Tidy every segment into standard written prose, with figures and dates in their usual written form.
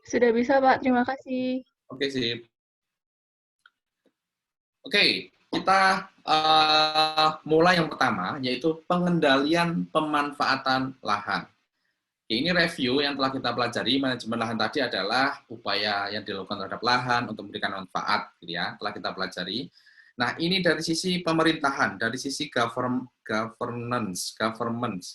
Sudah bisa, Pak. Terima kasih. Oke, sip. Oke, kita mulai yang pertama, yaitu pengendalian pemanfaatan lahan. Ini review yang telah kita pelajari, manajemen lahan tadi adalah upaya yang dilakukan terhadap lahan untuk memberikan manfaat, gitu ya, telah kita pelajari. Nah, ini dari sisi pemerintahan, dari sisi governance,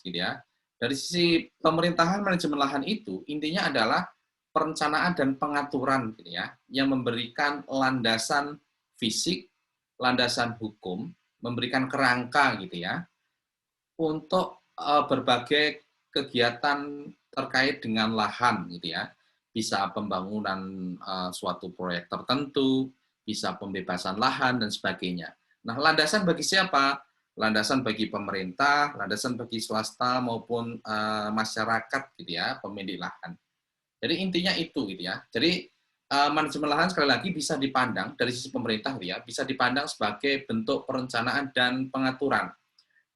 gitu ya. Dari sisi pemerintahan manajemen lahan itu, intinya adalah perencanaan dan pengaturan, gitu ya, yang memberikan landasan fisik, landasan hukum, memberikan kerangka, gitu ya, untuk berbagai kegiatan terkait dengan lahan gitu ya. Bisa pembangunan suatu proyek tertentu, bisa pembebasan lahan dan sebagainya. Nah, landasan bagi siapa? Landasan bagi pemerintah, landasan bagi swasta maupun masyarakat gitu ya, pemilik lahan. Jadi intinya itu gitu ya. Jadi manajemen lahan sekali lagi bisa dipandang dari sisi pemerintah gitu ya, bisa dipandang sebagai bentuk perencanaan dan pengaturan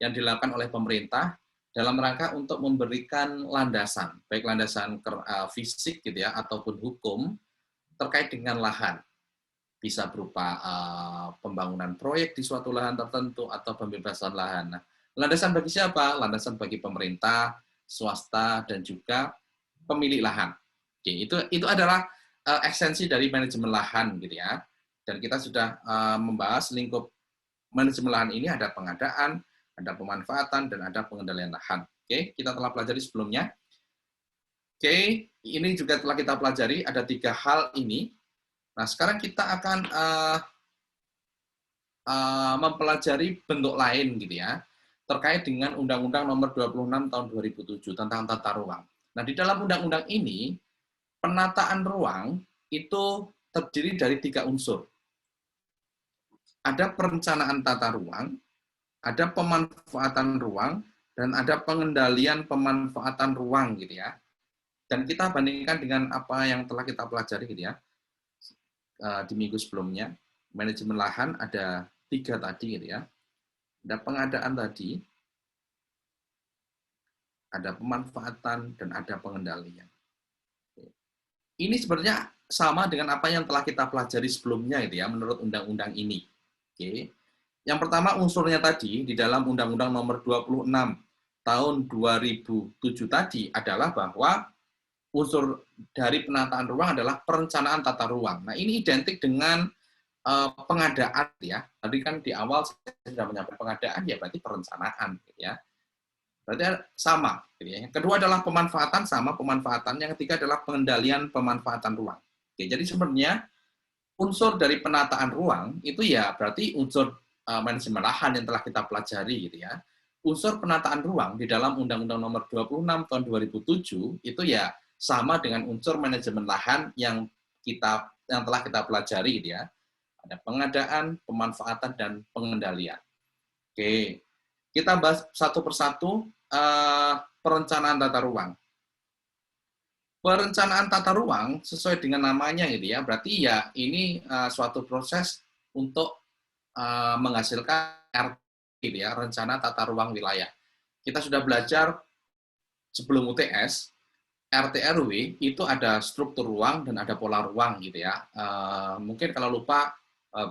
yang dilakukan oleh pemerintah dalam rangka untuk memberikan landasan, baik landasan fisik gitu ya ataupun hukum terkait dengan lahan. Bisa berupa pembangunan proyek di suatu lahan tertentu atau pembebasan lahan. Nah, landasan bagi siapa? Landasan bagi pemerintah, swasta dan juga pemilik lahan. Oke, itu adalah esensi dari manajemen lahan gitu ya. Dan kita sudah membahas lingkup manajemen lahan ini ada pengadaan, ada pemanfaatan, dan ada pengendalian lahan. Oke, kita telah pelajari sebelumnya. Oke, ini juga telah kita pelajari, ada 3 hal ini. Nah, sekarang kita akan mempelajari bentuk lain gitu ya, terkait dengan Undang-Undang Nomor 26 Tahun 2007 tentang tata ruang. Nah, di dalam undang-undang ini, penataan ruang itu terdiri dari 3 unsur. Ada perencanaan tata ruang, ada pemanfaatan ruang, dan ada pengendalian pemanfaatan ruang gitu ya. Dan kita bandingkan dengan apa yang telah kita pelajari gitu ya di minggu sebelumnya. Manajemen lahan ada 3 tadi gitu ya. Ada pengadaan tadi, ada pemanfaatan, dan ada pengendalian. Ini sebenarnya sama dengan apa yang telah kita pelajari sebelumnya gitu ya, menurut undang-undang ini. Oke. Yang pertama unsurnya tadi di dalam Undang-Undang Nomor 26 Tahun 2007 tadi adalah bahwa unsur dari penataan ruang adalah perencanaan tata ruang. Nah, ini identik dengan pengadaan ya. Tadi kan di awal saya sudah menyampaikan pengadaan ya berarti perencanaan gitu ya. Berarti sama gitu ya. Yang kedua adalah pemanfaatan, sama pemanfaatan. Yang ketiga adalah pengendalian pemanfaatan ruang. Oke, jadi sebenarnya unsur dari penataan ruang itu ya berarti unsur manajemen lahan yang telah kita pelajari gitu ya. Unsur penataan ruang di dalam Undang-Undang Nomor 26 Tahun 2007 itu ya sama dengan unsur manajemen lahan yang telah kita pelajari gitu ya. Ada pengadaan, pemanfaatan dan pengendalian. Oke. Kita bahas satu persatu perencanaan tata ruang. Perencanaan tata ruang sesuai dengan namanya gitu ya, berarti ya ini suatu proses untuk menghasilkan RT gitu ya, rencana tata ruang wilayah. Kita sudah belajar sebelum UTS, RT RW itu ada struktur ruang dan ada pola ruang gitu ya. Mungkin kalau lupa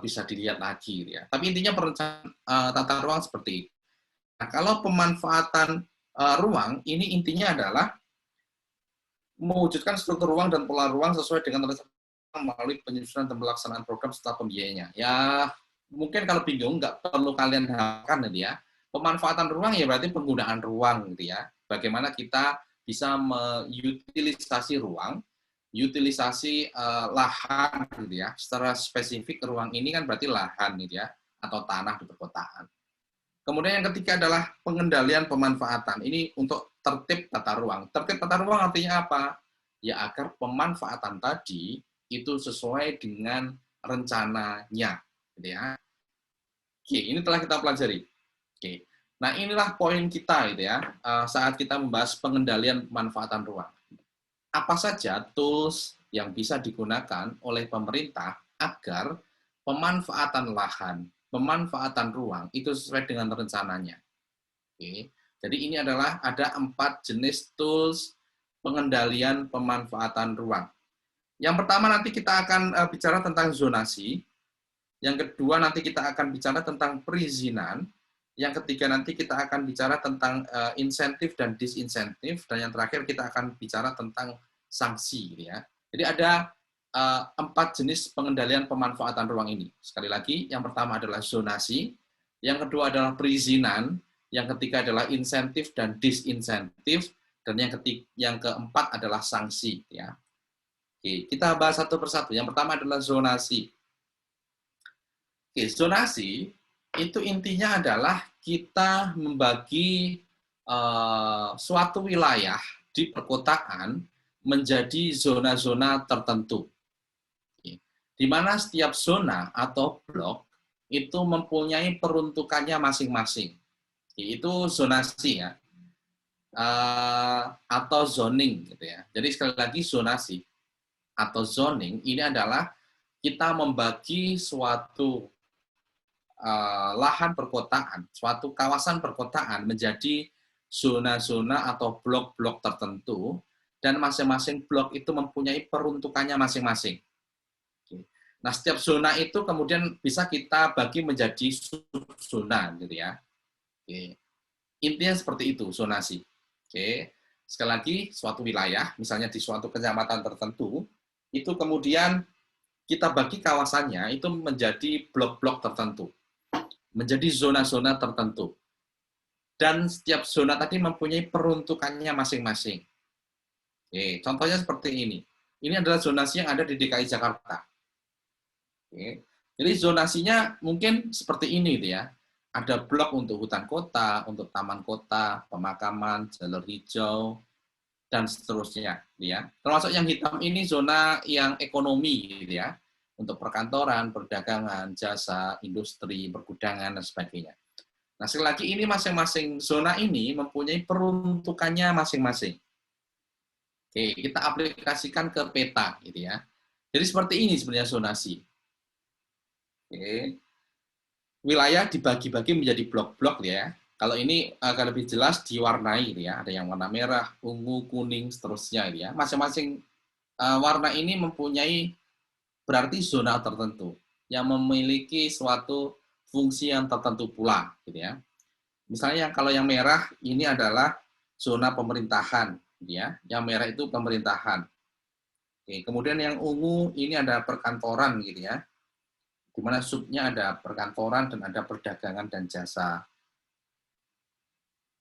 bisa dilihat lagi gitu ya. Tapi intinya perencanaan tata ruang seperti itu. Nah, kalau pemanfaatan ruang ini intinya adalah mewujudkan struktur ruang dan pola ruang sesuai dengan rencana melalui penyusunan dan pelaksanaan program serta pembiayanya. Ya, mungkin kalau bingung, nggak perlu kalian hafalkan gitu ya. Pemanfaatan ruang ya berarti penggunaan ruang gitu ya. Bagaimana kita bisa mengutilisasi ruang, utilisasi lahan gitu ya. Secara spesifik ruang ini kan berarti lahan gitu ya, atau tanah di perkotaan. Kemudian yang ketiga adalah pengendalian pemanfaatan. Ini untuk tertib tata ruang. Tertib tata ruang artinya apa? Ya agar pemanfaatan tadi itu sesuai dengan rencananya. Gitu ya. Oke, ini telah kita pelajari. Oke. Nah, inilah poin kita gitu ya, saat kita membahas pengendalian pemanfaatan ruang. Apa saja tools yang bisa digunakan oleh pemerintah agar pemanfaatan lahan, pemanfaatan ruang itu sesuai dengan rencananya. Oke. Jadi ini adalah ada 4 jenis tools pengendalian pemanfaatan ruang. Yang pertama nanti kita akan bicara tentang zonasi, yang kedua nanti kita akan bicara tentang perizinan, yang ketiga nanti kita akan bicara tentang insentif dan disinsentif, dan yang terakhir kita akan bicara tentang sanksi. Gitu ya. Jadi ada 4 jenis pengendalian pemanfaatan ruang ini. Sekali lagi, yang pertama adalah zonasi, yang kedua adalah perizinan, yang ketiga adalah insentif dan disinsentif, dan yang keempat adalah sanksi. Ya. Oke, kita bahas satu persatu. Yang pertama adalah zonasi. Oke, zonasi itu intinya adalah kita membagi suatu wilayah di perkotaan menjadi zona-zona tertentu. Di mana setiap zona atau blok itu mempunyai peruntukannya masing-masing. Itu zonasi ya, atau zoning gitu ya. Jadi sekali lagi zonasi atau zoning ini adalah kita membagi suatu lahan perkotaan, suatu kawasan perkotaan menjadi zona-zona atau blok-blok tertentu, dan masing-masing blok itu mempunyai peruntukannya masing-masing. Nah, setiap zona itu kemudian bisa kita bagi menjadi sub-zona, gitu ya. Intinya seperti itu, zonasi. Sekali lagi, suatu wilayah, misalnya di suatu kecamatan tertentu, itu kemudian kita bagi kawasannya itu menjadi blok-blok tertentu, menjadi zona-zona tertentu. Dan setiap zona tadi mempunyai peruntukannya masing-masing. Contohnya seperti ini. Ini adalah zonasi yang ada di DKI Jakarta. Jadi zonasinya mungkin seperti ini, ya. Ada blok untuk hutan kota, untuk taman kota, pemakaman, jalur hijau, dan seterusnya, ya. Termasuk yang hitam ini zona yang ekonomi, ya, untuk perkantoran, perdagangan, jasa, industri, pergudangan, dan sebagainya. Nah, sekali lagi ini masing-masing zona ini mempunyai peruntukannya masing-masing. Oke, kita aplikasikan ke peta, gitu ya. Jadi seperti ini sebenarnya zonasi. Oke. Wilayah dibagi-bagi menjadi blok-blok, ya. Kalau ini agak lebih jelas diwarnai, ya. Ada yang warna merah, ungu, kuning, seterusnya, ya. Masing-masing warna ini mempunyai berarti zona tertentu yang memiliki suatu fungsi yang tertentu pula, gitu ya. Misalnya kalau yang merah ini adalah zona pemerintahan, gitu ya. Yang merah itu pemerintahan. Oke, kemudian yang ungu ini ada perkantoran, gitu ya. Di mana subnya ada perkantoran dan ada perdagangan dan jasa.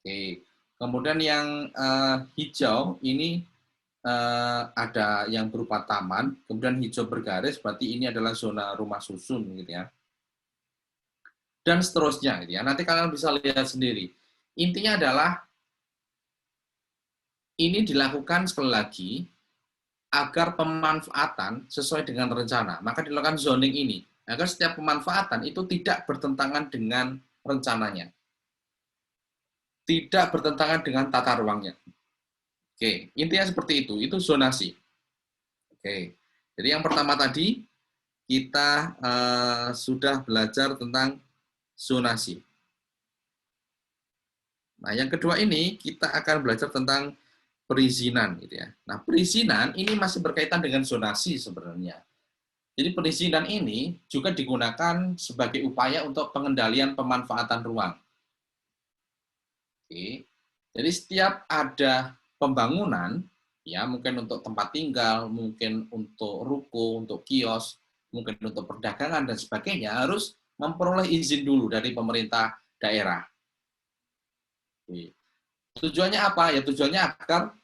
Oke, kemudian yang hijau ini ada yang berupa taman, kemudian hijau bergaris, berarti ini adalah zona rumah susun, gitu ya. Dan seterusnya, gitu ya. Nanti kalian bisa lihat sendiri. Intinya adalah ini dilakukan sekali lagi agar pemanfaatan sesuai dengan rencana. Maka dilakukan zoning ini agar setiap pemanfaatan itu tidak bertentangan dengan rencananya, tidak bertentangan dengan tata ruangnya. Oke, intinya seperti itu. Itu zonasi. Oke, jadi yang pertama tadi kita sudah belajar tentang zonasi. Nah, yang kedua ini kita akan belajar tentang perizinan, gitu ya. Nah, perizinan ini masih berkaitan dengan zonasi sebenarnya. Jadi perizinan ini juga digunakan sebagai upaya untuk pengendalian pemanfaatan ruang. Oke. Jadi setiap ada pembangunan, ya mungkin untuk tempat tinggal, mungkin untuk ruko, untuk kios, mungkin untuk perdagangan dan sebagainya, harus memperoleh izin dulu dari pemerintah daerah. Oke. Tujuannya apa? Ya tujuannya agar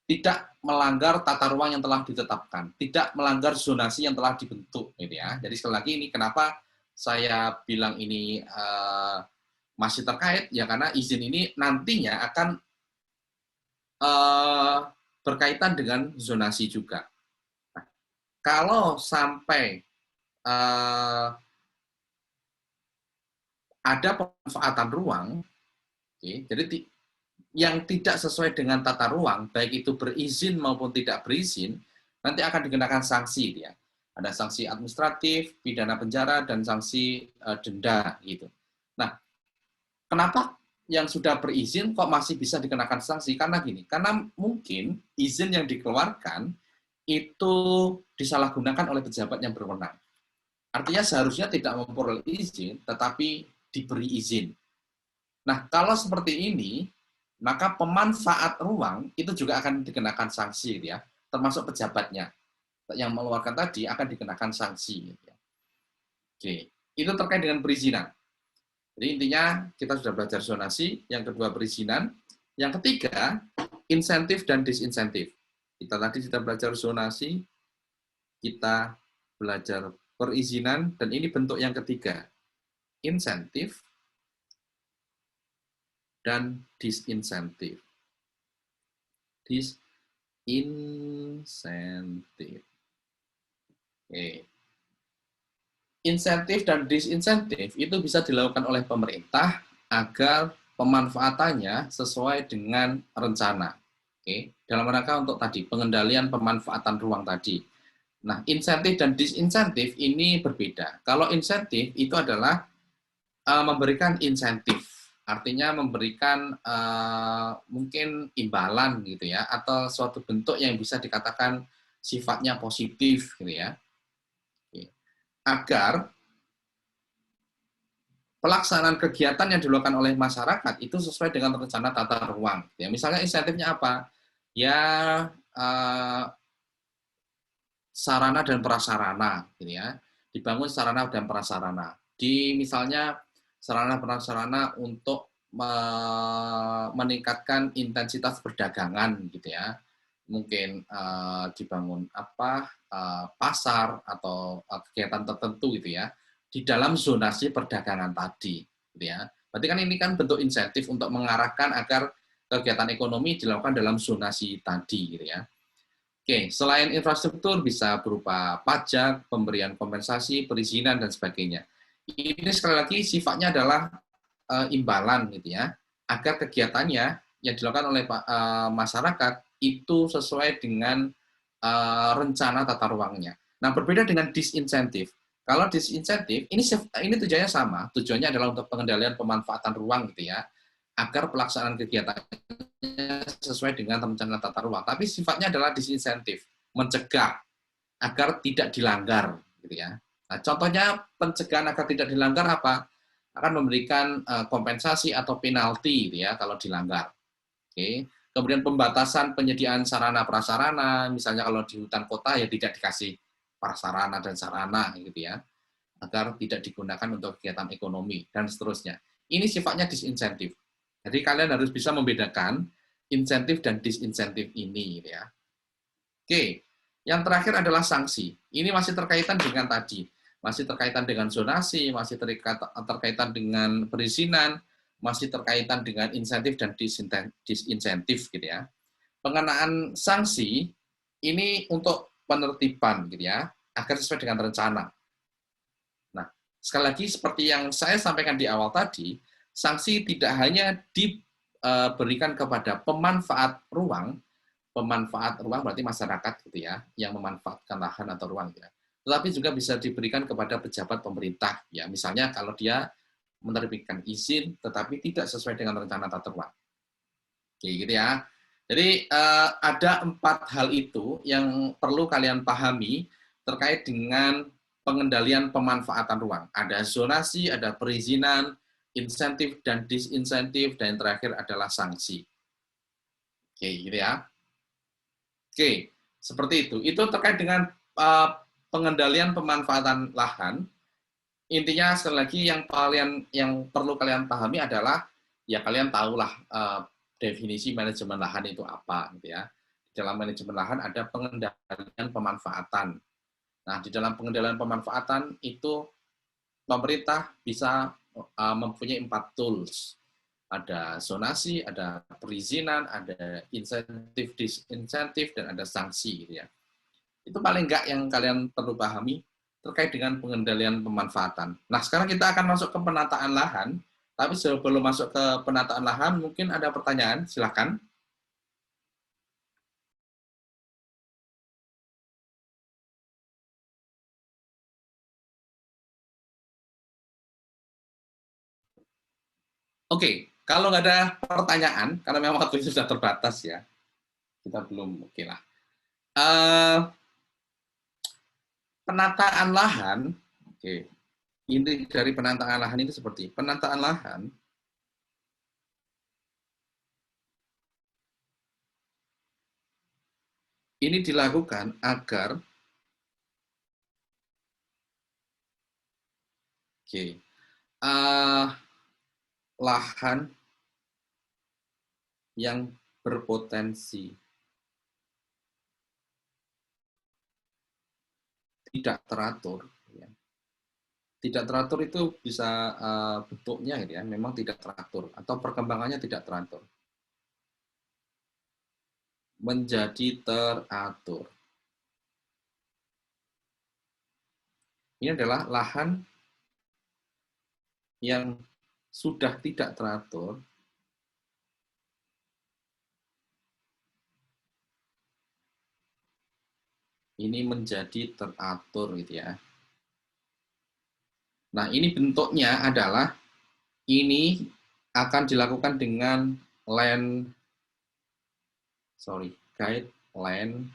tidak melanggar tata ruang yang telah ditetapkan, tidak melanggar zonasi yang telah dibentuk, gitu ya. Jadi sekali lagi ini kenapa saya bilang ini masih terkait, ya karena izin ini nantinya akan berkaitan dengan zonasi juga. Nah, kalau sampai ada pemanfaatan ruang, jadi yang tidak sesuai dengan tata ruang, baik itu berizin maupun tidak berizin, nanti akan dikenakan sanksi, ya. Ada sanksi administratif, pidana penjara, dan sanksi denda, gitu. Nah, kenapa yang sudah berizin kok masih bisa dikenakan sanksi? Karena gini, karena mungkin izin yang dikeluarkan itu disalahgunakan oleh pejabat yang berwenang. Artinya seharusnya tidak memperoleh izin, tetapi diberi izin. Nah, kalau seperti ini, maka pemanfaat ruang itu juga akan dikenakan sanksi, ya, termasuk pejabatnya yang mengeluarkan tadi akan dikenakan sanksi. Ya. Oke, itu terkait dengan perizinan. Jadi intinya kita sudah belajar zonasi, yang kedua perizinan, yang ketiga insentif dan disinsentif. Kita tadi sudah belajar zonasi, kita belajar perizinan, dan ini bentuk yang ketiga, insentif dan disinsentif. Disinsentif. Oke. Insentif dan disinsentif itu bisa dilakukan oleh pemerintah agar pemanfaatannya sesuai dengan rencana. Oke, dalam rangka untuk tadi pengendalian pemanfaatan ruang tadi. Nah, insentif dan disinsentif ini berbeda. Kalau insentif itu adalah memberikan insentif, artinya memberikan mungkin imbalan gitu ya, atau suatu bentuk yang bisa dikatakan sifatnya positif gitu ya, agar pelaksanaan kegiatan yang dilakukan oleh masyarakat itu sesuai dengan rencana tata ruang. Ya, misalnya insentifnya apa? Ya sarana dan prasarana, gitu ya. Dibangun sarana dan prasarana. Di misalnya sarana prasarana untuk meningkatkan intensitas perdagangan, gitu ya. Mungkin dibangun apa pasar atau kegiatan tertentu, gitu ya, di dalam zonasi perdagangan tadi, gitu ya. Berarti kan ini kan bentuk insentif untuk mengarahkan agar kegiatan ekonomi dilakukan dalam zonasi tadi, gitu ya. Oke, selain infrastruktur bisa berupa pajak, pemberian kompensasi, perizinan, dan sebagainya. Ini sekali lagi sifatnya adalah imbalan gitu ya, agar kegiatannya yang dilakukan oleh masyarakat itu sesuai dengan rencana tata ruangnya. Nah, berbeda dengan disinsentif. Kalau disinsentif, ini tujuannya sama, tujuannya adalah untuk pengendalian pemanfaatan ruang gitu ya, agar pelaksanaan kegiatan sesuai dengan rencana tata ruang, tapi sifatnya adalah disinsentif, mencegah agar tidak dilanggar, gitu ya. Nah, contohnya pencegahan agar tidak dilanggar apa? Akan memberikan kompensasi atau penalti, gitu ya, kalau dilanggar. Oke. Kemudian pembatasan penyediaan sarana prasarana, misalnya kalau di hutan kota ya tidak dikasih prasarana dan sarana, gitu ya, agar tidak digunakan untuk kegiatan ekonomi dan seterusnya. Ini sifatnya disinsentif. Jadi kalian harus bisa membedakan insentif dan disinsentif ini, gitu ya. Oke, yang terakhir adalah sanksi. Ini masih terkaitan dengan tadi, masih terkaitan dengan zonasi, masih terkaitan dengan perizinan, masih terkaitan dengan insentif dan disinsentif, gitu ya. Pengenaan sanksi ini untuk penertiban, gitu ya, agar sesuai dengan rencana. Nah, sekali lagi seperti yang saya sampaikan di awal tadi, sanksi tidak hanya diberikan kepada pemanfaat ruang berarti masyarakat gitu ya, yang memanfaatkan lahan atau ruang ya. Tetapi juga bisa diberikan kepada pejabat pemerintah ya, misalnya kalau dia menerbitkan izin tetapi tidak sesuai dengan rencana tata ruang. Oke, gitu ya. Jadi ada 4 hal itu yang perlu kalian pahami terkait dengan pengendalian pemanfaatan ruang. Ada zonasi, ada perizinan, insentif dan disinsentif, dan yang terakhir adalah sanksi. Oke, gitu ya. Oke, seperti itu. Itu terkait dengan pengendalian pemanfaatan lahan. Intinya sekali lagi yang perlu kalian pahami adalah ya kalian tahulah definisi manajemen lahan itu apa gitu ya. Di dalam manajemen lahan ada pengendalian pemanfaatan. Nah, di dalam pengendalian pemanfaatan itu pemerintah bisa mempunyai 4 tools. Ada zonasi, ada perizinan, ada insentif, disinsentif, dan ada sanksi gitu ya. Itu paling enggak yang kalian perlu pahami terkait dengan pengendalian pemanfaatan. Nah, sekarang kita akan masuk ke penataan lahan, tapi sebelum masuk ke penataan lahan, mungkin ada pertanyaan, silakan. Oke, kalau nggak ada pertanyaan, karena memang waktu itu sudah terbatas ya, kita belum, oke lah. penataan lahan, oke, inti dari penataan lahan itu seperti penataan lahan ini dilakukan agar uh, lahan yang berpotensi tidak teratur, ya. Tidak teratur itu bisa bentuknya gitu ya, memang tidak teratur atau perkembangannya tidak teratur. Menjadi teratur. Ini adalah lahan yang sudah tidak teratur, ini menjadi teratur gitu ya. Nah, ini bentuknya adalah ini akan dilakukan dengan guide land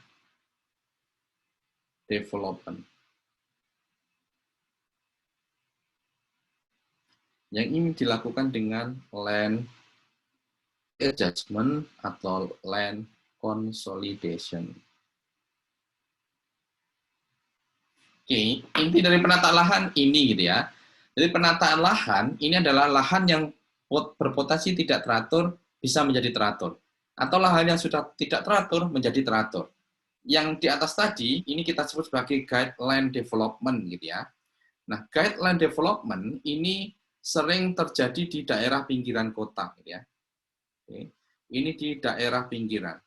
development. Yang ini dilakukan dengan land adjustment atau land consolidation. Oke, inti dari penataan lahan ini gitu ya. Jadi penataan lahan ini adalah lahan yang berpotensi tidak teratur bisa menjadi teratur. Atau lahan yang sudah tidak teratur menjadi teratur. Yang di atas tadi ini kita sebut sebagai guideline development gitu ya. Nah, guideline development ini sering terjadi di daerah pinggiran kota gitu ya. Oke. Ini di daerah pinggiran.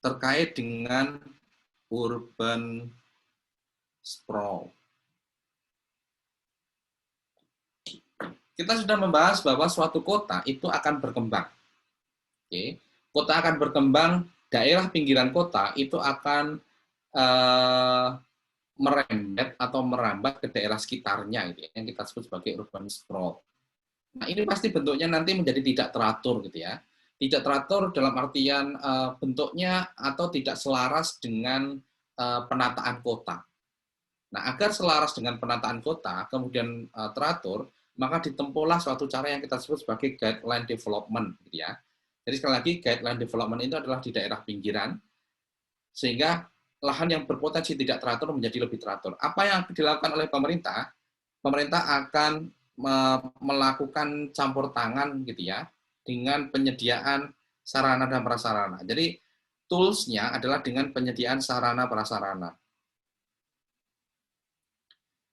Terkait dengan urban sprawl. Kita sudah membahas bahwa suatu kota itu akan berkembang. Oke. Kota akan berkembang, daerah pinggiran kota itu akan merembet atau merambat ke daerah sekitarnya, gitu ya, yang kita sebut sebagai urban sprawl. Nah, ini pasti bentuknya nanti menjadi tidak teratur, gitu ya. Tidak teratur dalam artian bentuknya atau tidak selaras dengan penataan kota. Nah, agar selaras dengan penataan kota, kemudian teratur, maka ditempuhlah suatu cara yang kita sebut sebagai guideline development, gitu ya. Jadi sekali lagi, guideline development itu adalah di daerah pinggiran, sehingga lahan yang berpotensi tidak teratur menjadi lebih teratur. Apa yang dilakukan oleh pemerintah? Pemerintah akan melakukan campur tangan, gitu ya, dengan penyediaan sarana dan prasarana. Jadi tools-nya adalah dengan penyediaan sarana prasarana.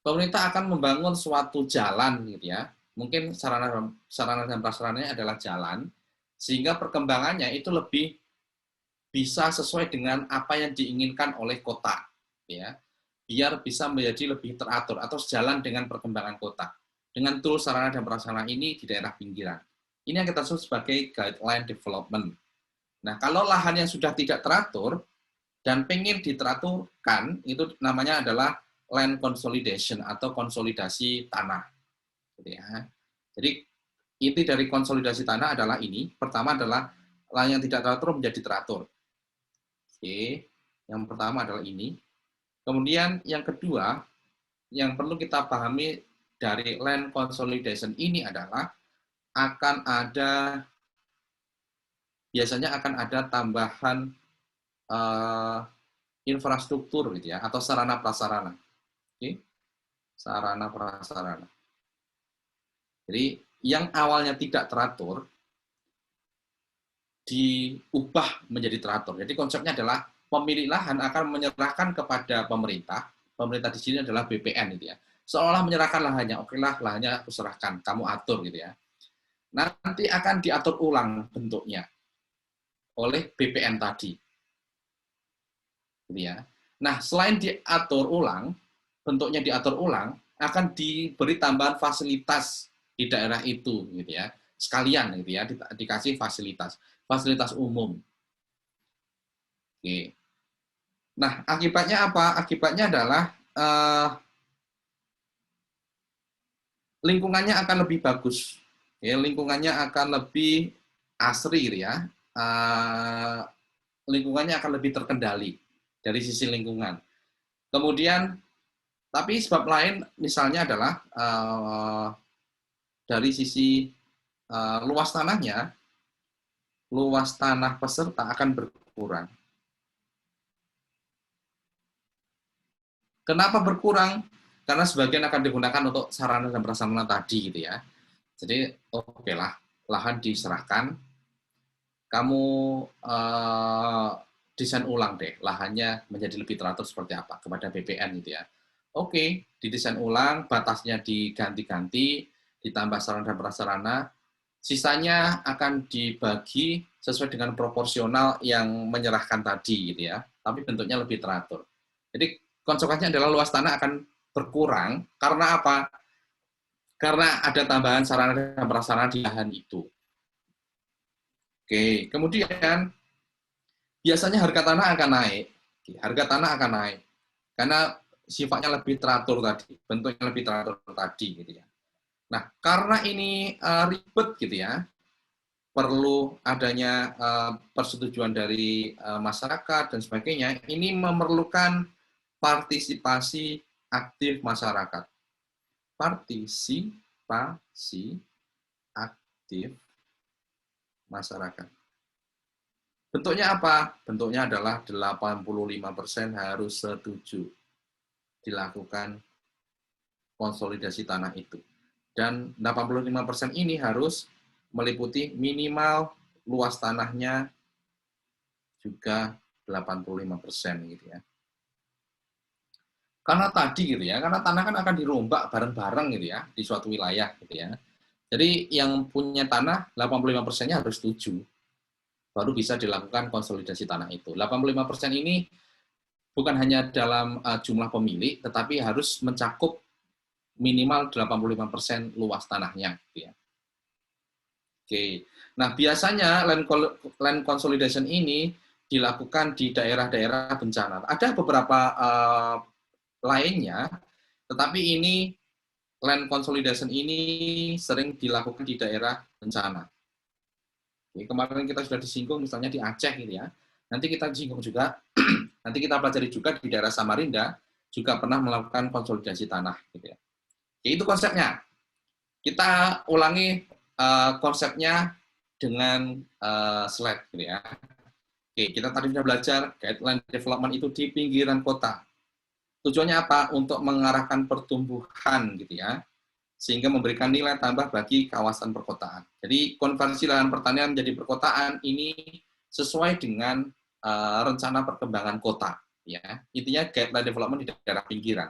Pemerintah akan membangun suatu jalan, gitu ya. Mungkin sarana dan prasarananya adalah jalan, sehingga perkembangannya itu lebih bisa sesuai dengan apa yang diinginkan oleh kota, ya. Biar bisa menjadi lebih teratur atau sejalan dengan perkembangan kota. Dengan tools sarana dan prasarana ini di daerah pinggiran. Ini yang kita sebut sebagai guideline development. Nah, kalau lahan yang sudah tidak teratur dan pengen diteraturkan, itu namanya adalah land consolidation atau konsolidasi tanah. Gitu ya. Jadi inti dari konsolidasi tanah adalah ini. Pertama adalah lahan yang tidak teratur menjadi teratur. Oke, yang pertama adalah ini. Kemudian yang kedua, yang perlu kita pahami dari land consolidation ini adalah biasanya akan ada tambahan infrastruktur gitu ya, atau sarana prasarana. Oke, sarana prasarana. Jadi yang awalnya tidak teratur diubah menjadi teratur. Jadi konsepnya adalah pemilik lahan akan menyerahkan kepada pemerintah. Pemerintah di sini adalah BPN gitu ya. Seolah menyerahkan lahannya, oke lah lahannya aku serahkan, kamu atur gitu ya. Nanti akan diatur ulang bentuknya oleh BPN tadi. Gitu ya. Nah, selain diatur ulang, bentuknya diatur ulang, akan diberi tambahan fasilitas di daerah itu gitu ya. Sekalian gitu ya, dikasih fasilitas umum. Oke. Nah, akibatnya apa? Akibatnya adalah lingkungannya akan lebih bagus. Ya, lingkungannya akan lebih asri gitu ya. lingkungannya akan lebih terkendali dari sisi lingkungan. Kemudian, tapi sebab lain misalnya adalah dari sisi luas tanahnya, luas tanah peserta akan berkurang. Kenapa berkurang? Karena sebagian akan digunakan untuk sarana dan prasarana tadi gitu ya. Jadi oke lah, lahan diserahkan, kamu desain ulang deh lahannya menjadi lebih teratur seperti apa kepada BPN gitu ya. Oke, didesain ulang, batasnya diganti-ganti, ditambah sarana dan prasarana, sisanya akan dibagi sesuai dengan proporsional yang menyerahkan tadi gitu ya, tapi bentuknya lebih teratur. Jadi konsekuensinya adalah luas tanah akan berkurang karena apa? Karena ada tambahan sarana dan prasarana di lahan itu. Oke, kemudian biasanya harga tanah akan naik. Harga tanah akan naik karena sifatnya lebih teratur tadi, bentuknya lebih teratur tadi gitu ya. Nah, karena ini ribet gitu ya, perlu adanya persetujuan dari masyarakat dan sebagainya, ini memerlukan partisipasi aktif masyarakat. Partisipasi aktif masyarakat. Bentuknya apa? Bentuknya adalah 85% harus setuju dilakukan konsolidasi tanah itu. Dan 85% ini harus meliputi minimal luas tanahnya juga 85% gitu ya. Karena tadi gitu ya, karena tanah kan akan dirombak bareng-bareng gitu ya di suatu wilayah gitu ya. Jadi yang punya tanah 85%-nya harus setuju. Baru bisa dilakukan konsolidasi tanah itu. 85% ini bukan hanya dalam jumlah pemilik, tetapi harus mencakup minimal 85% luas tanahnya. Gitu ya. Oke, nah biasanya land consolidation ini dilakukan di daerah-daerah bencana. Ada beberapa lainnya, tetapi ini land consolidation ini sering dilakukan di daerah bencana. Oke, kemarin kita sudah disinggung misalnya di Aceh gitu ya. Nanti kita singgung juga, nanti kita pelajari juga di daerah Samarinda juga pernah melakukan konsolidasi tanah gitu ya. Oke, itu konsepnya. Kita ulangi konsepnya dengan slide gitu ya. Oke, kita tadi sudah belajar guideline development itu di pinggiran kota. Tujuannya apa? Untuk mengarahkan pertumbuhan gitu ya, sehingga memberikan nilai tambah bagi kawasan perkotaan. Jadi konversi lahan pertanian menjadi perkotaan ini sesuai dengan rencana perkembangan kota. Ya, intinya guideline development di daerah pinggiran.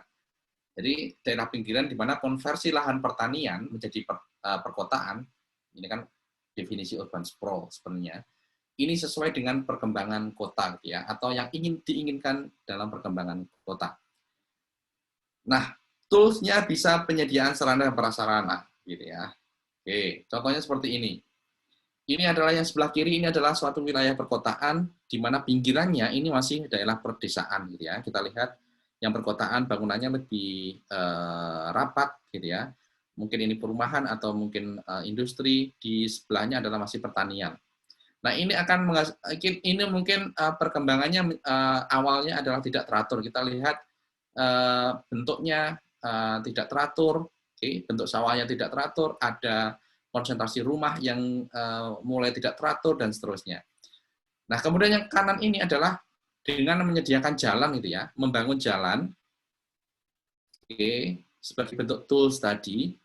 Jadi daerah pinggiran di mana konversi lahan pertanian menjadi perkotaan, ini kan definisi urban sprawl sebenarnya, ini sesuai dengan perkembangan kota gitu ya, atau yang diinginkan dalam perkembangan kota. Nah, tools-nya bisa penyediaan sarana dan prasarana gitu ya. Oke, contohnya seperti ini. Ini adalah yang sebelah kiri, ini adalah suatu wilayah perkotaan di mana pinggirannya ini masih daerah perdesaan gitu ya. Kita lihat yang perkotaan bangunannya lebih rapat gitu ya. Mungkin ini perumahan atau mungkin industri, di sebelahnya adalah masih pertanian. Nah, ini akan ini mungkin perkembangannya awalnya adalah tidak teratur. Kita lihat bentuknya tidak teratur, bentuk sawahnya tidak teratur, ada konsentrasi rumah yang mulai tidak teratur dan seterusnya. Nah, kemudian yang kanan ini adalah dengan menyediakan jalan gitu ya, membangun jalan, sebagai bentuk tools tadi,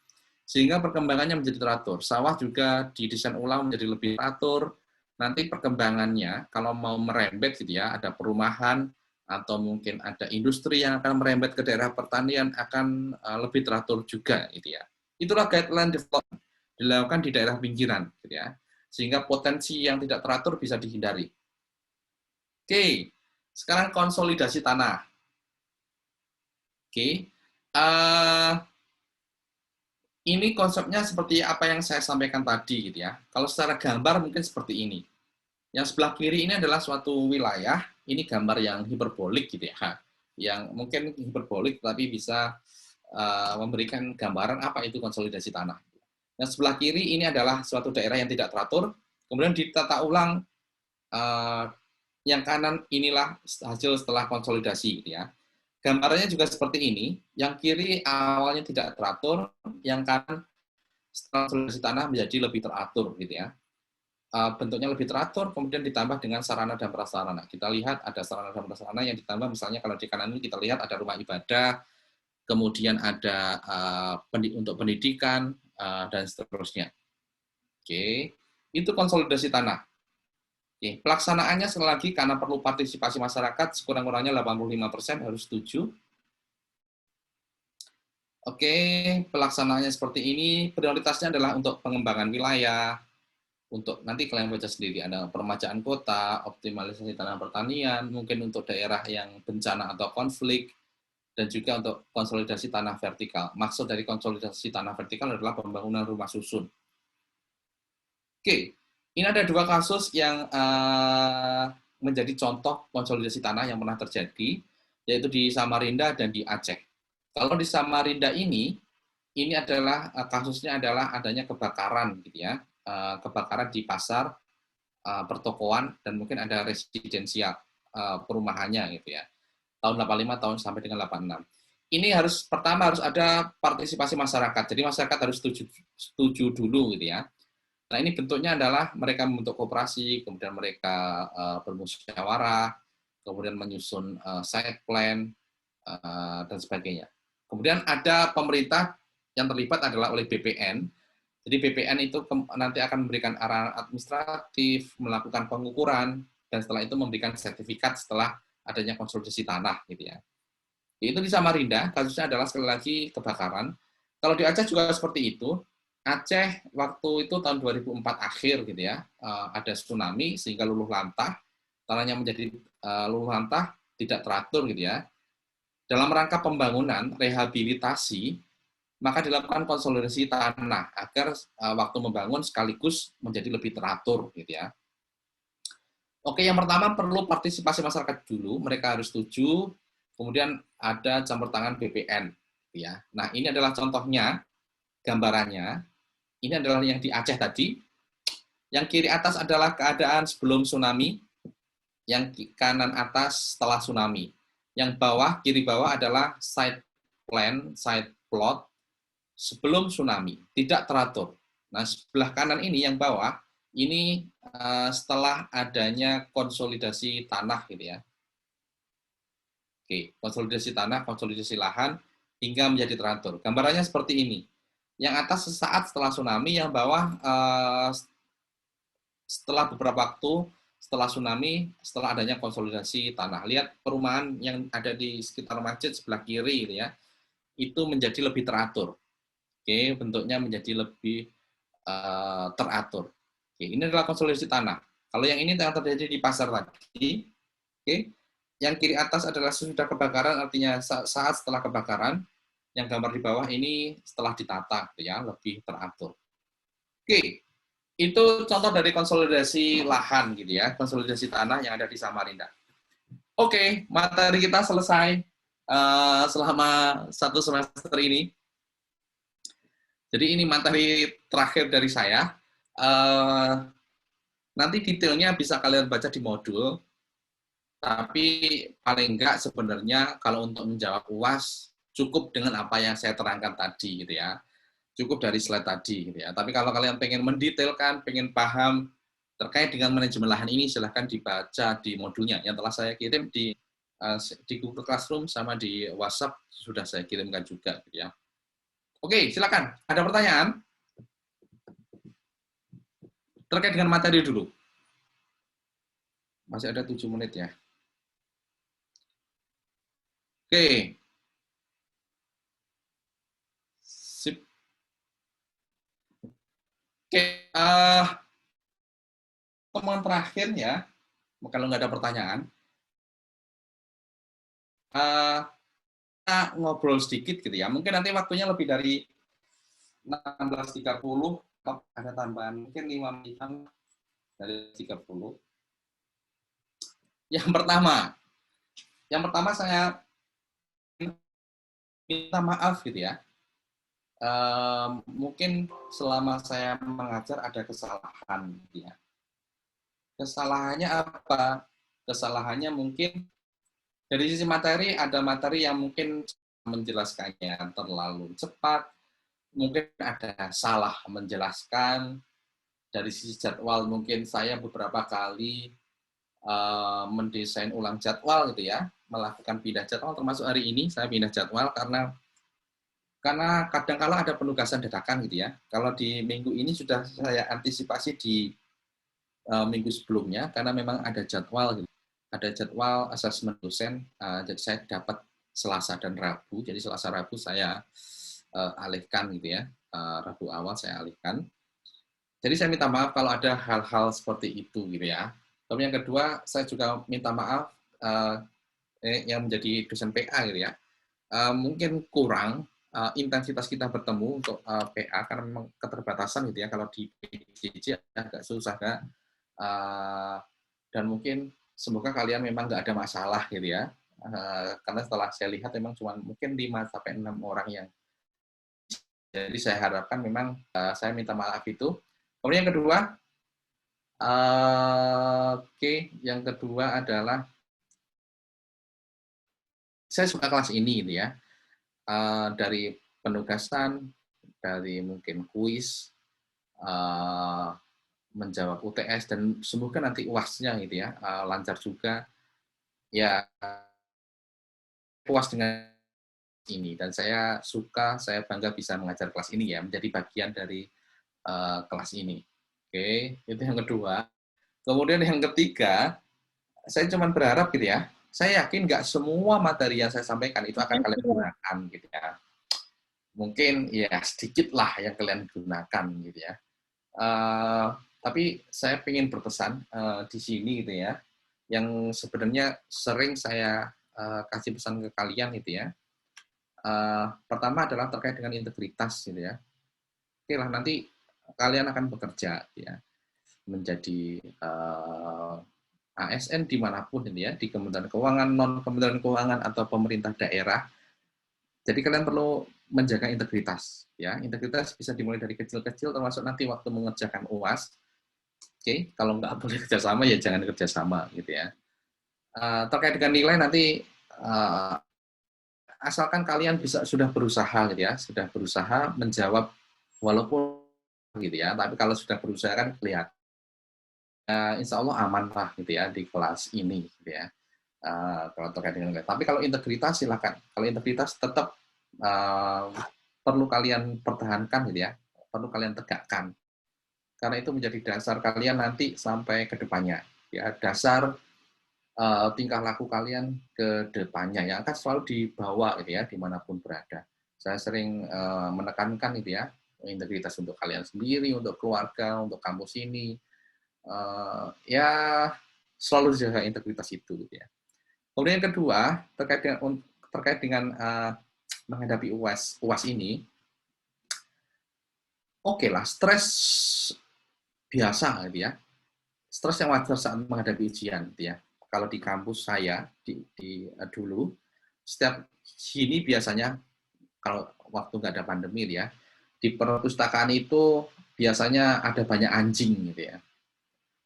sehingga perkembangannya menjadi teratur. Sawah juga didesain ulang menjadi lebih teratur. Nanti perkembangannya kalau mau merembet gitu ya, ada perumahan atau mungkin ada industri yang akan merembet ke daerah pertanian akan lebih teratur juga gitu ya. Itulah guideline development dilakukan di daerah pinggiran gitu ya. Sehingga potensi yang tidak teratur bisa dihindari. Oke, sekarang konsolidasi tanah. Oke. Ini konsepnya seperti apa yang saya sampaikan tadi gitu ya. Kalau secara gambar mungkin seperti ini. Yang sebelah kiri ini adalah suatu wilayah, ini gambar yang hiperbolik gitu ya. Yang mungkin hiperbolik tapi bisa memberikan gambaran apa itu konsolidasi tanah. Yang sebelah kiri ini adalah suatu daerah yang tidak teratur, kemudian ditata ulang yang kanan inilah hasil setelah konsolidasi, gitu ya. Gambarannya juga seperti ini, yang kiri awalnya tidak teratur, yang kanan setelah konsolidasi tanah menjadi lebih teratur, gitu ya. Bentuknya lebih teratur, kemudian ditambah dengan sarana dan prasarana. Kita lihat ada sarana dan prasarana yang ditambah, misalnya kalau di kanan ini kita lihat ada rumah ibadah, kemudian ada untuk pendidikan, dan seterusnya. Oke, itu konsolidasi tanah. Oke, pelaksanaannya sekali lagi karena perlu partisipasi masyarakat, sekurang-kurangnya 85% harus setuju. Oke, pelaksanaannya seperti ini, prioritasnya adalah untuk pengembangan wilayah, untuk nanti kalian baca sendiri, ada peremajaan kota, optimalisasi tanah pertanian, mungkin untuk daerah yang bencana atau konflik, dan juga untuk konsolidasi tanah vertikal. Maksud dari konsolidasi tanah vertikal adalah pembangunan rumah susun. Oke, ini ada dua kasus yang menjadi contoh konsolidasi tanah yang pernah terjadi, yaitu di Samarinda dan di Aceh. Kalau di Samarinda ini adalah kasusnya adalah adanya kebakaran, gitu ya, kebakaran di pasar, pertokoan, dan mungkin ada residensial perumahannya, gitu ya. Tahun 85 tahun sampai dengan 86. Ini pertama harus ada partisipasi masyarakat. Jadi masyarakat harus setuju dulu, gitu ya. Nah, ini bentuknya adalah mereka membentuk koperasi, kemudian mereka bermusyawarah, kemudian menyusun site plan, dan sebagainya. Kemudian ada pemerintah yang terlibat adalah oleh BPN. Jadi BPN itu nanti akan memberikan arahan administratif, melakukan pengukuran, dan setelah itu memberikan sertifikat setelah adanya konsolidasi tanah, gitu ya. Itu di Samarinda, kasusnya adalah sekali lagi kebakaran. Kalau di Aceh juga seperti itu. Aceh waktu itu tahun 2004 akhir, gitu ya, ada tsunami sehingga luluh lantah, tanahnya menjadi luluh lantah, tidak teratur, gitu ya. Dalam rangka pembangunan, rehabilitasi, maka dilakukan konsolidasi tanah agar waktu membangun sekaligus menjadi lebih teratur, gitu ya. Oke, yang pertama perlu partisipasi masyarakat dulu, mereka harus setuju, kemudian ada campur tangan BPN, gitu ya. Nah, ini adalah contohnya, gambarannya. Ini adalah yang di Aceh tadi. Yang kiri atas adalah keadaan sebelum tsunami, yang kanan atas setelah tsunami. Yang bawah, kiri bawah adalah site plan, site plot sebelum tsunami, tidak teratur. Nah, sebelah kanan ini yang bawah, ini setelah adanya konsolidasi tanah, gitu ya. Oke, konsolidasi tanah, konsolidasi lahan, hingga menjadi teratur. Gambarannya seperti ini. Yang atas sesaat setelah tsunami, yang bawah setelah beberapa waktu, setelah tsunami, setelah adanya konsolidasi tanah. Lihat perumahan yang ada di sekitar masjid sebelah kiri, gitu ya, itu menjadi lebih teratur. Oke, bentuknya menjadi lebih teratur. Oke, ini adalah konsolidasi tanah. Kalau yang ini yang terjadi di pasar tadi, oke, yang kiri atas adalah sesudah kebakaran, artinya saat setelah kebakaran. Yang gambar di bawah ini setelah ditata, gitu ya, lebih teratur. Oke, itu contoh dari konsolidasi lahan, gitu ya, konsolidasi tanah yang ada di Samarinda. Oke, materi kita selesai selama 1 semester ini. Jadi ini materi terakhir dari saya. Nanti detailnya bisa kalian baca di modul, tapi paling enggak sebenarnya kalau untuk menjawab UAS cukup dengan apa yang saya terangkan tadi, gitu ya. Cukup dari slide tadi, gitu ya. Tapi kalau kalian pengen mendetailkan, pengen paham terkait dengan manajemen lahan ini, silahkan dibaca di modulnya yang telah saya kirim di Google Classroom sama di WhatsApp sudah saya kirimkan juga, gitu ya. Oke, silakan. Ada pertanyaan terkait dengan materi dulu? Masih ada 7 menit ya. Oke. Sip. Oke, temuan terakhir ya, kalau nggak ada pertanyaan, kita ngobrol sedikit, gitu ya. Mungkin nanti waktunya lebih dari 16.30, ada tambahan mungkin 5 menit dari 30. Yang pertama saya minta maaf, gitu ya. Mungkin selama saya mengajar ada kesalahan, gitu ya. Kesalahannya apa? Kesalahannya mungkin dari sisi materi, ada materi yang mungkin menjelaskannya terlalu cepat, mungkin ada salah menjelaskan. Dari sisi jadwal, mungkin saya beberapa kali mendesain ulang jadwal gitu ya, melakukan pindah jadwal, termasuk hari ini saya pindah jadwal karena kadang-kala ada penugasan dadakan gitu ya. Kalau di minggu ini sudah saya antisipasi di minggu sebelumnya, karena memang ada jadwal gitu. Ada jadwal asesmen dosen, jadi saya dapat Selasa dan Rabu, jadi Selasa Rabu saya alihkan gitu ya, Rabu awal saya alihkan. Jadi saya minta maaf kalau ada hal-hal seperti itu gitu ya. Tapi yang kedua, saya juga minta maaf yang menjadi dosen PA gitu ya. Mungkin kurang intensitas kita bertemu untuk PA karena memang keterbatasan gitu ya. Kalau di PJJ agak susah kan. Dan mungkin semoga kalian memang nggak ada masalah gitu ya. Karena setelah saya lihat memang cuma mungkin 5 sampai 6 orang yang, jadi saya harapkan memang saya minta maaf itu. Kemudian yang kedua, yang kedua adalah saya suka kelas ini gitu ya. Dari penugasan, dari mungkin kuis, menjawab UTS, dan semoga nanti UAS-nya gitu ya, lancar juga. Ya, puas dengan ini, dan saya suka, saya bangga bisa mengajar kelas ini ya, menjadi bagian dari kelas ini. Oke, itu yang kedua. Kemudian yang ketiga, saya cuma berharap gitu ya, saya yakin nggak semua materi yang saya sampaikan itu akan kalian gunakan gitu ya. Mungkin ya sedikit lah yang kalian gunakan gitu ya. Tapi saya ingin berpesan di sini gitu ya, yang sebenarnya sering saya kasih pesan ke kalian gitu ya. Pertama adalah terkait dengan integritas gitu ya. Oke lah, nanti kalian akan bekerja ya, menjadi ASN dimanapun ini ya, di Kementerian Keuangan, non Kementerian Keuangan, atau pemerintah daerah. Jadi kalian perlu menjaga integritas ya. Integritas bisa dimulai dari kecil-kecil, termasuk nanti waktu mengerjakan UAS. Oke, kalau nggak boleh kerjasama ya jangan kerjasama gitu ya. Terkait dengan nilai nanti asalkan kalian bisa sudah berusaha gitu ya, sudah berusaha menjawab walaupun gitu ya. Tapi kalau sudah berusaha kan kelihatan. Insya Allah aman lah gitu ya di kelas ini gitu ya. Kalau terkait dengan nilai. Tapi kalau integritas silakan. Kalau integritas tetap perlu kalian pertahankan gitu ya, perlu kalian tegakkan. Karena itu menjadi dasar kalian nanti sampai ke depannya. Ya, dasar tingkah laku kalian ke depannya yang akan selalu dibawa gitu ya, dimanapun berada. Saya sering menekankan gitu ya, integritas untuk kalian sendiri, untuk keluarga, untuk kampus ini. Ya selalu jaga integritas itu gitu ya. Kemudian yang kedua, terkait dengan menghadapi UAS ini, oke lah, stres biasa gitu ya. Stres yang wajar saat menghadapi ujian gitu ya. Kalau di kampus saya dulu, setiap sini biasanya kalau waktu nggak ada pandemi ya, di perpustakaan itu biasanya ada banyak anjing gitu ya,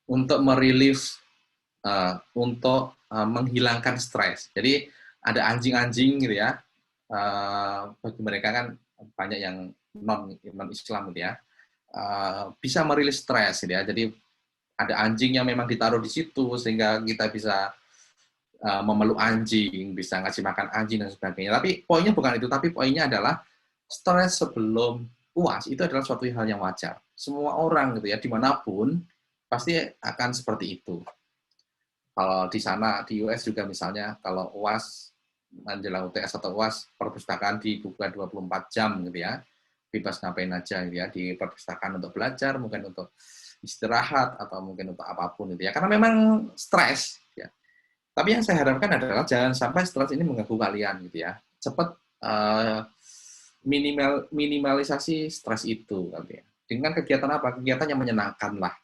untuk merilis, untuk menghilangkan stres. Jadi ada anjing-anjing gitu ya, bagi mereka kan banyak yang non Islam gitu ya, bisa merilis stres gitu ya. Jadi ada anjing yang memang ditaruh di situ sehingga kita bisa memeluk anjing, bisa ngasih makan anjing dan sebagainya. Tapi poinnya bukan itu, tapi poinnya adalah stres sebelum UAS itu adalah suatu hal yang wajar. Semua orang gitu ya, dimanapun pasti akan seperti itu. Kalau di sana di US juga misalnya, kalau UAS menjelang UTS atau UAS, perpustakaan dibuka 24 jam gitu ya, bebas ngapain aja gitu ya, di perpustakaan untuk belajar, mungkin untuk istirahat, atau mungkin untuk apapun gitu ya, karena memang stres ya. Tapi yang saya harapkan adalah jangan sampai stres ini mengganggu kalian gitu ya. Cepat minimalisasi stres itu gitu ya. Dengan kegiatan apa? Kegiatan yang menyenangkan lah.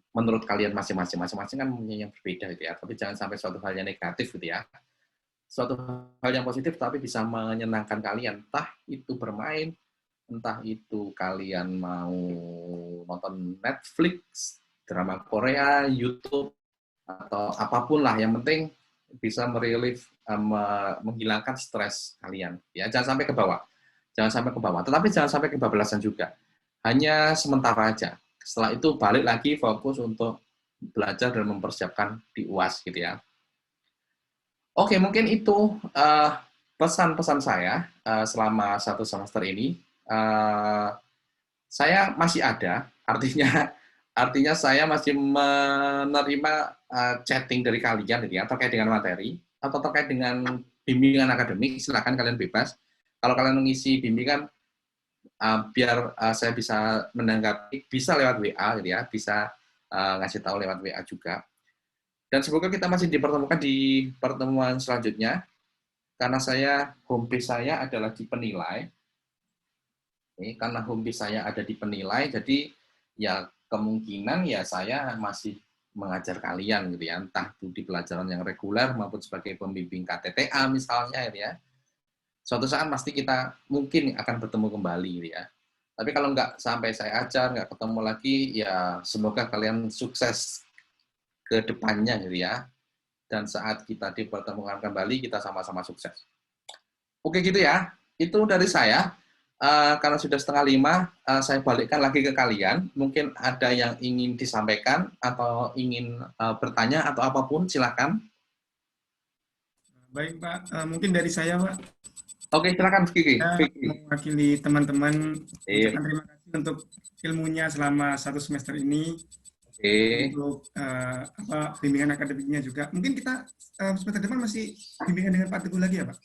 Menurut kalian masing-masing kan punya yang berbeda gitu ya. Tapi jangan sampai suatu hal yang negatif gitu ya. Suatu hal yang positif tapi bisa menyenangkan kalian. Entah itu bermain, entah itu kalian mau nonton Netflix, drama Korea, YouTube, atau apapun lah, yang penting bisa menghilangkan stres kalian. Ya, jangan sampai ke bawah. Jangan sampai ke bawah. Tetapi jangan sampai kebablasan juga. Hanya sementara aja. Setelah itu balik lagi fokus untuk belajar dan mempersiapkan di UAS gitu ya. Oke, mungkin itu pesan-pesan saya selama 1 semester ini. Saya masih ada, artinya saya masih menerima chatting dari kalian gitu ya, terkait dengan materi atau terkait dengan bimbingan akademik. Silakan kalian bebas. Kalau kalian mengisi bimbingan, biar saya bisa menanggapi, bisa lewat WA gitu ya, bisa ngasih tahu lewat WA juga. Dan semoga kita masih dipertemukan di pertemuan selanjutnya, karena home base saya adalah di Penilai. Karena home base saya ada di Penilai, jadi ya kemungkinan ya saya masih mengajar kalian gitu ya, entah itu di pelajaran yang reguler maupun sebagai pembimbing KTTA misalnya gitu ya. Suatu saat pasti kita mungkin akan bertemu kembali gitu ya. Tapi kalau nggak sampai saya ajar, nggak ketemu lagi, ya semoga kalian sukses ke depannya gitu ya. Dan saat kita dipertemukan kembali, kita sama-sama sukses. Oke gitu ya, itu dari saya. Karena sudah 4:30, saya balikkan lagi ke kalian. Mungkin ada yang ingin disampaikan atau ingin bertanya atau apapun, silakan. Baik Pak, mungkin dari saya Pak. Oke, silakan Kiki. Saya mewakili teman-teman mengucapkan terima kasih untuk ilmunya selama 1 semester ini. Untuk bimbingan akademiknya juga. Mungkin kita semester depan masih bimbingan dengan Pak Teguh lagi ya Pak?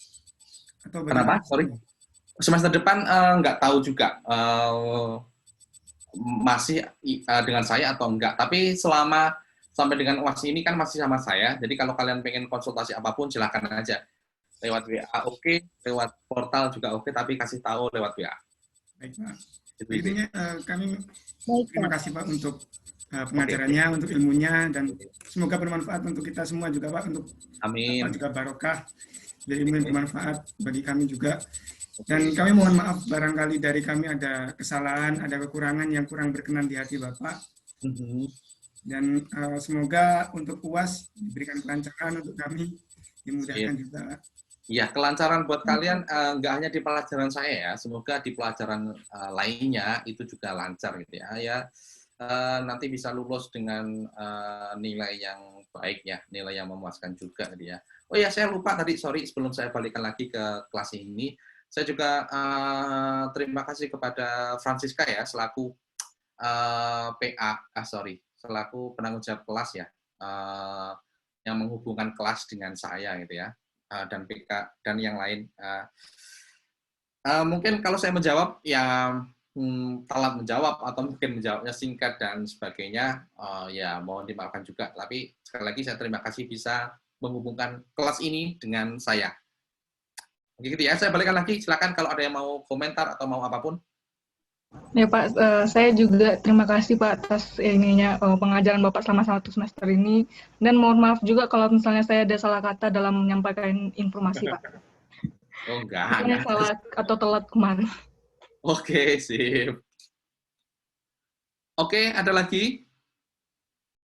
Atau kenapa? Sorry. Semester depan nggak tahu juga masih dengan saya atau enggak. Tapi selama sampai dengan UAS ini kan masih sama saya. Jadi kalau kalian pengen konsultasi apapun, silakan aja. Lewat WA oke, lewat portal juga oke, tapi kasih tahu lewat WA. Baik Pak. Intinya kami terima kasih Pak untuk pengajarannya, untuk ilmunya, dan semoga bermanfaat untuk kita semua juga Pak, untuk amin. Juga barokah, jadi ilmu yang bermanfaat bagi kami juga. Dan kami mohon maaf barangkali dari kami ada kesalahan, ada kekurangan yang kurang berkenan di hati Bapak. Dan semoga untuk UAS diberikan kelancaran untuk kami, dimudahkan juga. Iya, kelancaran buat kalian nggak hanya di pelajaran saya ya, semoga di pelajaran lainnya itu juga lancar gitu ya. Ya nanti bisa lulus dengan nilai yang baik ya, nilai yang memuaskan juga gitu ya. Oh ya, saya lupa tadi, sorry, sebelum saya balikan lagi ke kelas ini, saya juga terima kasih kepada Francisca ya, selaku selaku penanggung jawab kelas ya, yang menghubungkan kelas dengan saya gitu ya. Dan PK dan yang lain. Mungkin kalau saya menjawab ya telat menjawab atau mungkin menjawabnya singkat dan sebagainya, ya mohon dimaafkan juga. Tapi sekali lagi saya terima kasih bisa menghubungkan kelas ini dengan saya. Oke gitu ya, saya balikan lagi. Silakan kalau ada yang mau komentar atau mau apapun. Ya Pak, saya juga terima kasih Pak atas pengajaran Bapak selama 1 semester ini, dan mohon maaf juga kalau misalnya saya ada salah kata dalam menyampaikan informasi Pak. Oh enggak. Salah atau telat kemarin. Oke, sip. Oke, ada lagi?